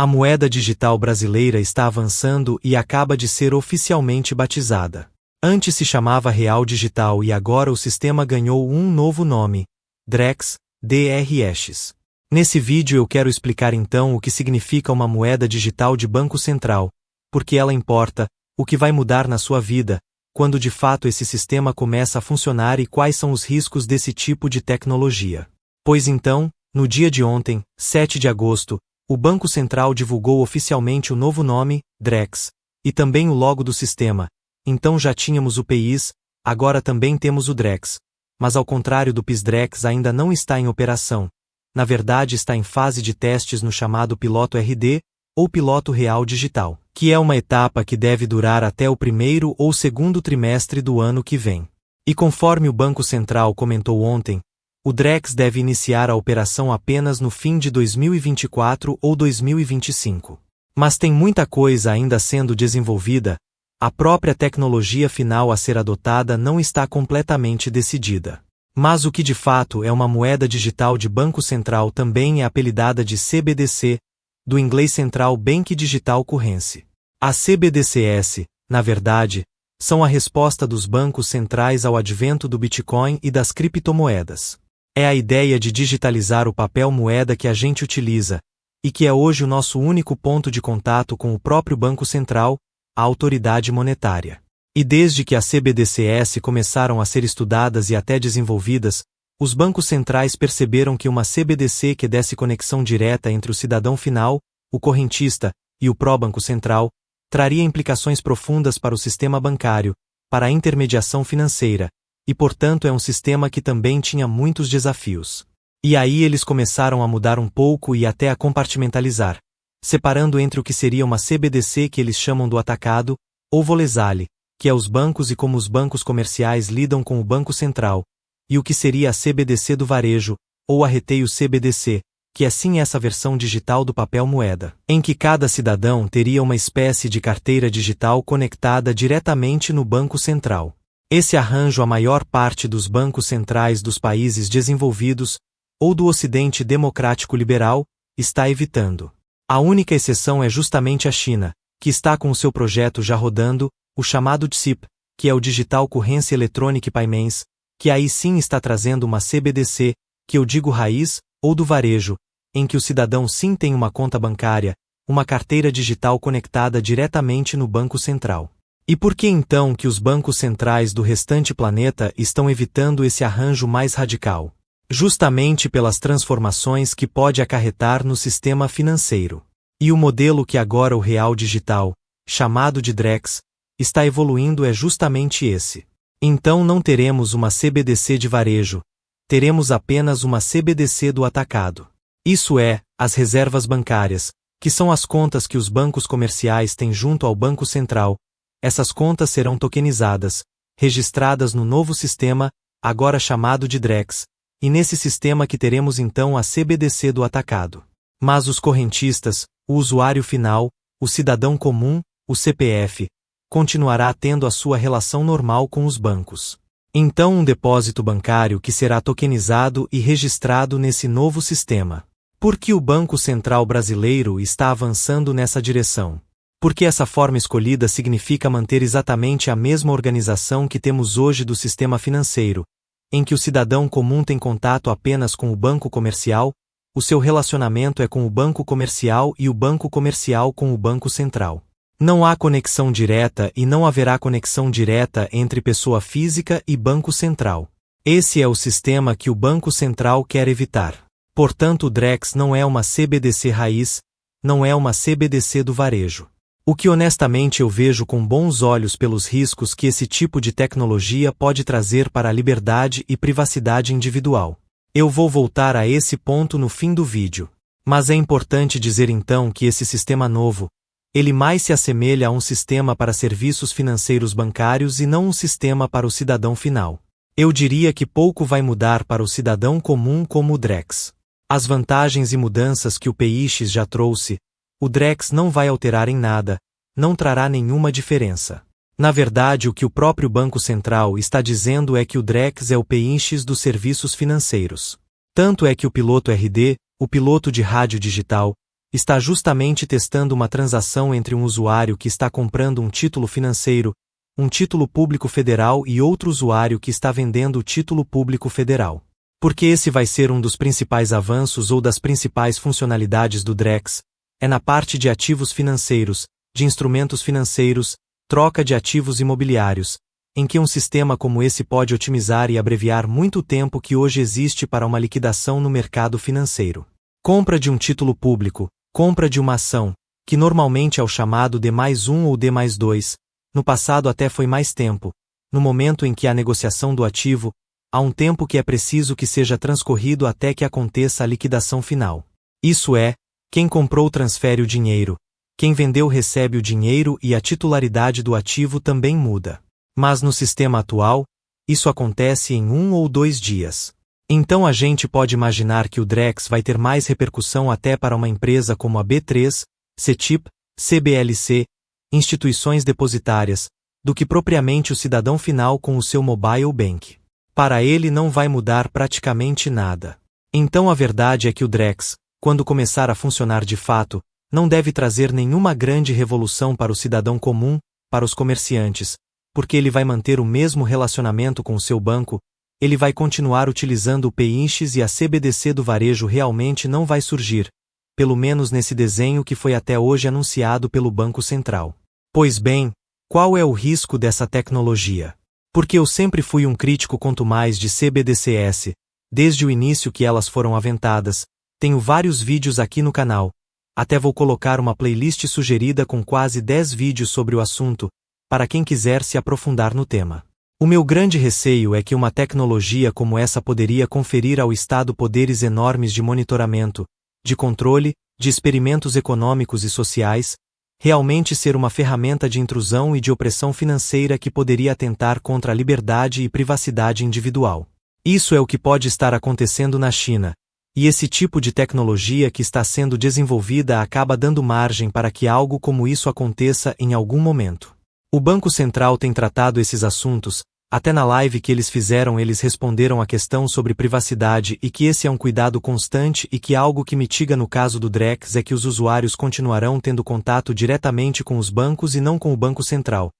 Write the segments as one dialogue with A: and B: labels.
A: A moeda digital brasileira está avançando e acaba de ser oficialmente batizada. Antes se chamava Real Digital e agora o sistema ganhou um novo nome, DREX, DRX. Nesse vídeo eu quero explicar então o que significa uma moeda digital de Banco Central, por que ela importa, o que vai mudar na sua vida, quando de fato esse sistema começa a funcionar e quais são os riscos desse tipo de tecnologia. Pois então, no dia de ontem, 7 de agosto, o Banco Central divulgou oficialmente o novo nome, DREX, e também o logo do sistema. Então já tínhamos o PIS, agora também temos o DREX. Mas ao contrário do PIS-DREX ainda não está em operação. Na verdade está em fase de testes no chamado Piloto RD, ou Piloto Real Digital, que é uma etapa que deve durar até o primeiro ou segundo trimestre do ano que vem. E conforme o Banco Central comentou ontem, o DREX deve iniciar a operação apenas no fim de 2024 ou 2025. Mas tem muita coisa ainda sendo desenvolvida, a própria tecnologia final a ser adotada não está completamente decidida. Mas o que de fato é uma moeda digital de Banco Central também é apelidada de CBDC, do inglês Central Bank Digital Currency. A CBDCs, na verdade, são a resposta dos bancos centrais ao advento do Bitcoin e das criptomoedas. É a ideia de digitalizar o papel moeda que a gente utiliza, e que é hoje o nosso único ponto de contato com o próprio Banco Central, a autoridade monetária. E desde que as CBDCs começaram a ser estudadas e até desenvolvidas, os bancos centrais perceberam que uma CBDC que desse conexão direta entre o cidadão final, o correntista, e o pró-banco central, traria implicações profundas para o sistema bancário, para a intermediação financeira, e portanto é um sistema que também tinha muitos desafios. E aí eles começaram a mudar um pouco e até a compartimentalizar, separando entre o que seria uma CBDC que eles chamam do atacado, ou volesale, que é os bancos e como os bancos comerciais lidam com o Banco Central, e o que seria a CBDC do varejo, ou arreteio CBDC, que é sim essa versão digital do papel moeda, em que cada cidadão teria uma espécie de carteira digital conectada diretamente no Banco Central. Esse arranjo a maior parte dos bancos centrais dos países desenvolvidos, ou do Ocidente democrático liberal, está evitando. A única exceção é justamente a China, que está com o seu projeto já rodando, o chamado DCIP, que é o Digital Currency Electronic Payments, que aí sim está trazendo uma CBDC, que eu digo raiz, ou do varejo, em que o cidadão sim tem uma conta bancária, uma carteira digital conectada diretamente no Banco Central. E por que então que os bancos centrais do restante planeta estão evitando esse arranjo mais radical? Justamente pelas transformações que pode acarretar no sistema financeiro. E o modelo que agora o Real Digital, chamado de DREX, está evoluindo é justamente esse. Então não teremos uma CBDC de varejo, teremos apenas uma CBDC do atacado. Isso é, as reservas bancárias, que são as contas que os bancos comerciais têm junto ao Banco Central. Essas contas serão tokenizadas, registradas no novo sistema, agora chamado de DREX, e nesse sistema que teremos então a CBDC do atacado. Mas os correntistas, o usuário final, o cidadão comum, o CPF, continuará tendo a sua relação normal com os bancos. Então um depósito bancário que será tokenizado e registrado nesse novo sistema. Por que o Banco Central brasileiro está avançando nessa direção? Porque essa forma escolhida significa manter exatamente a mesma organização que temos hoje do sistema financeiro, em que o cidadão comum tem contato apenas com o banco comercial, o seu relacionamento é com o banco comercial e o banco comercial com o Banco Central. Não há conexão direta e não haverá conexão direta entre pessoa física e Banco Central. Esse é o sistema que o Banco Central quer evitar. Portanto o DREX não é uma CBDC raiz, não é uma CBDC do varejo. O que honestamente eu vejo com bons olhos pelos riscos que esse tipo de tecnologia pode trazer para a liberdade e privacidade individual. Eu vou voltar a esse ponto no fim do vídeo. Mas é importante dizer então que esse sistema novo, ele mais se assemelha a um sistema para serviços financeiros bancários e não um sistema para o cidadão final. Eu diria que pouco vai mudar para o cidadão comum como o DREX. As vantagens e mudanças que o PIX já trouxe, o DREX não vai alterar em nada, não trará nenhuma diferença. Na verdade, o que o próprio Banco Central está dizendo é que o DREX é o PIX dos serviços financeiros. Tanto é que o piloto RD, o piloto de rádio digital, está justamente testando uma transação entre um usuário que está comprando um título financeiro, um título público federal e outro usuário que está vendendo o título público federal. Porque esse vai ser um dos principais avanços ou das principais funcionalidades do Drex, é na parte de ativos financeiros, de instrumentos financeiros, troca de ativos imobiliários, em que um sistema como esse pode otimizar e abreviar muito o tempo que hoje existe para uma liquidação no mercado financeiro. Compra de um título público, compra de uma ação, que normalmente é o chamado D+1 ou D+2, no passado até foi mais tempo, no momento em que há negociação do ativo, há um tempo que é preciso que seja transcorrido até que aconteça a liquidação final. Isso é, quem comprou transfere o dinheiro, quem vendeu recebe o dinheiro e a titularidade do ativo também muda. Mas no sistema atual, isso acontece em 1 ou 2 dias. Então a gente pode imaginar que o Drex vai ter mais repercussão até para uma empresa como a B3, CETIP, CBLC, instituições depositárias, do que propriamente o cidadão final com o seu mobile bank. Para ele não vai mudar praticamente nada. Então a verdade é que o Drex, quando começar a funcionar de fato, não deve trazer nenhuma grande revolução para o cidadão comum, para os comerciantes, porque ele vai manter o mesmo relacionamento com o seu banco, ele vai continuar utilizando o PINX e a CBDC do varejo realmente não vai surgir, pelo menos nesse desenho que foi até hoje anunciado pelo Banco Central. Pois bem, qual é o risco dessa tecnologia? Porque eu sempre fui um crítico quanto mais de CBDCs, desde o início que elas foram aventadas, tenho vários vídeos aqui no canal, até vou colocar uma playlist sugerida com quase 10 vídeos sobre o assunto, para quem quiser se aprofundar no tema. O meu grande receio é que uma tecnologia como essa poderia conferir ao Estado poderes enormes de monitoramento, de controle, de experimentos econômicos e sociais, realmente ser uma ferramenta de intrusão e de opressão financeira que poderia atentar contra a liberdade e privacidade individual. Isso é o que pode estar acontecendo na China, e esse tipo de tecnologia que está sendo desenvolvida acaba dando margem para que algo como isso aconteça em algum momento. O Banco Central tem tratado esses assuntos, até na live que eles fizeram eles responderam a questão sobre privacidade e que esse é um cuidado constante e que algo que mitiga no caso do Drex é que os usuários continuarão tendo contato diretamente com os bancos e não com o Banco Central.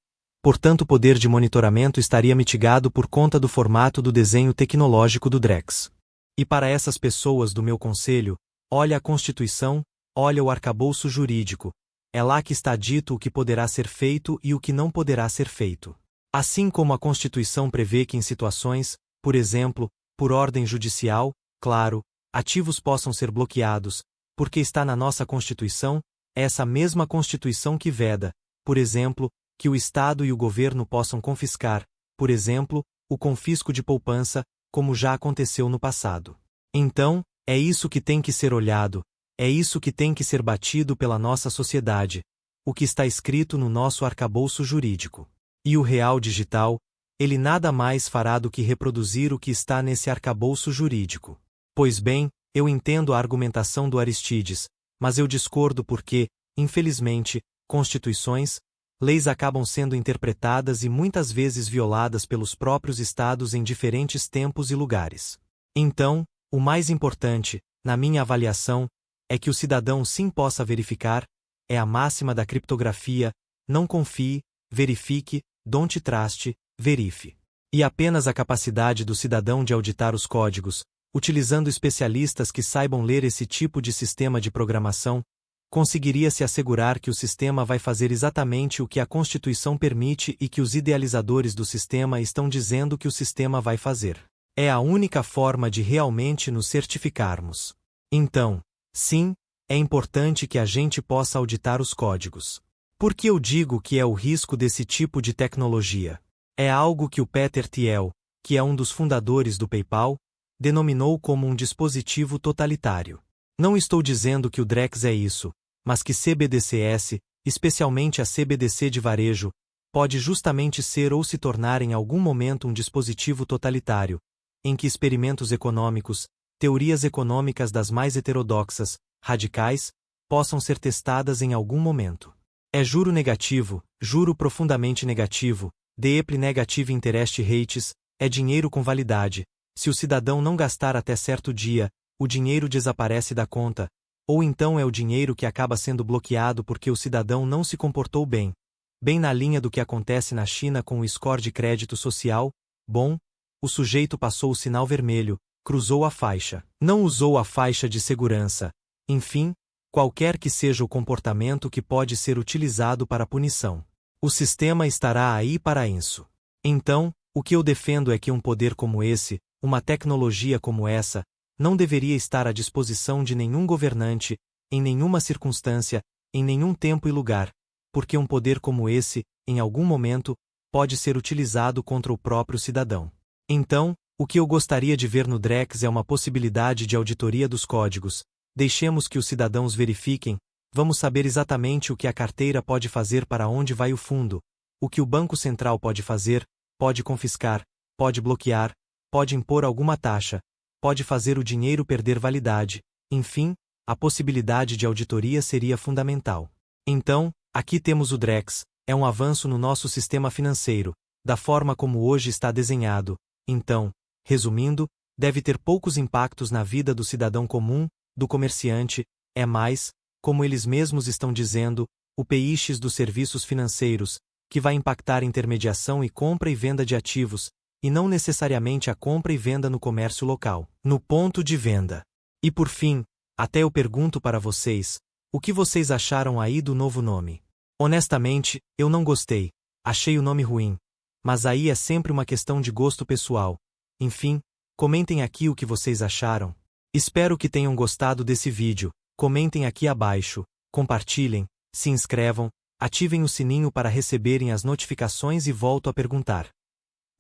A: Portanto, o poder de monitoramento estaria mitigado por conta do formato do desenho tecnológico do Drex. E para essas pessoas do meu conselho, olha a Constituição, olha o arcabouço jurídico. É lá que está dito o que poderá ser feito e o que não poderá ser feito. Assim como a Constituição prevê que em situações, por exemplo, por ordem judicial, claro, ativos possam ser bloqueados, porque está na nossa Constituição, é essa mesma Constituição que veda, por exemplo, que o Estado e o governo possam confiscar, por exemplo, o confisco de poupança, como já aconteceu no passado. Então, é isso que tem que ser olhado, é isso que tem que ser batido pela nossa sociedade, o que está escrito no nosso arcabouço jurídico. E o real digital, ele nada mais fará do que reproduzir o que está nesse arcabouço jurídico. Pois bem, eu entendo a argumentação do Aristides, mas eu discordo porque, infelizmente, constituições, leis acabam sendo interpretadas e muitas vezes violadas pelos próprios estados em diferentes tempos e lugares. Então, o mais importante, na minha avaliação, é que o cidadão sim possa verificar, é a máxima da criptografia, não confie, verifique, don't trust, verifique. E apenas a capacidade do cidadão de auditar os códigos, utilizando especialistas que saibam ler esse tipo de sistema de programação, conseguiria se assegurar que o sistema vai fazer exatamente o que a Constituição permite e que os idealizadores do sistema estão dizendo que o sistema vai fazer. É a única forma de realmente nos certificarmos. Então, sim, é importante que a gente possa auditar os códigos. Por que eu digo que é o risco desse tipo de tecnologia? É algo que o Peter Thiel, que é um dos fundadores do PayPal, denominou como um dispositivo totalitário. Não estou dizendo que o Drex é isso, mas que CBDCs, especialmente a CBDC de varejo, pode justamente ser ou se tornar em algum momento um dispositivo totalitário, em que experimentos econômicos, teorias econômicas das mais heterodoxas, radicais, possam ser testadas em algum momento. É juro negativo, juro profundamente negativo, Deeply Negative Interest Rates, é dinheiro com validade. Se o cidadão não gastar até certo dia, o dinheiro desaparece da conta, Ou então é o dinheiro que acaba sendo bloqueado porque o cidadão não se comportou bem, bem na linha do que acontece na China com o score de crédito social, bom, o sujeito passou o sinal vermelho, cruzou a faixa, não usou a faixa de segurança, enfim, qualquer que seja o comportamento que pode ser utilizado para punição. O sistema estará aí para isso. Então, o que eu defendo é que um poder como esse, uma tecnologia como essa, não deveria estar à disposição de nenhum governante, em nenhuma circunstância, em nenhum tempo e lugar, porque um poder como esse, em algum momento, pode ser utilizado contra o próprio cidadão. Então, o que eu gostaria de ver no Drex é uma possibilidade de auditoria dos códigos. Deixemos que os cidadãos verifiquem, vamos saber exatamente o que a carteira pode fazer, para onde vai o fundo, o que o Banco Central pode fazer, pode confiscar, pode bloquear, pode impor alguma taxa, pode fazer o dinheiro perder validade, enfim, a possibilidade de auditoria seria fundamental. Então, aqui temos o Drex, é um avanço no nosso sistema financeiro, da forma como hoje está desenhado. Então, resumindo, deve ter poucos impactos na vida do cidadão comum, do comerciante, é mais, como eles mesmos estão dizendo, o PIX dos serviços financeiros, que vai impactar intermediação e compra e venda de ativos, e não necessariamente a compra e venda no comércio local, no ponto de venda. E por fim, até eu pergunto para vocês, o que vocês acharam aí do novo nome? Honestamente, eu não gostei, achei o nome ruim, mas aí é sempre uma questão de gosto pessoal. Enfim, comentem aqui o que vocês acharam. Espero que tenham gostado desse vídeo, comentem aqui abaixo, compartilhem, se inscrevam, ativem o sininho para receberem as notificações e volto a perguntar.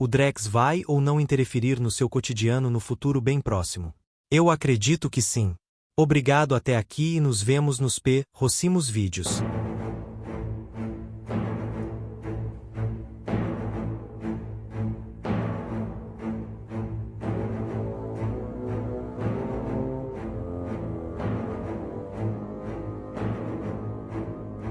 A: O Drex vai ou não interferir no seu cotidiano no futuro bem próximo? Eu acredito que sim. Obrigado até aqui e nos vemos nos próximos vídeos.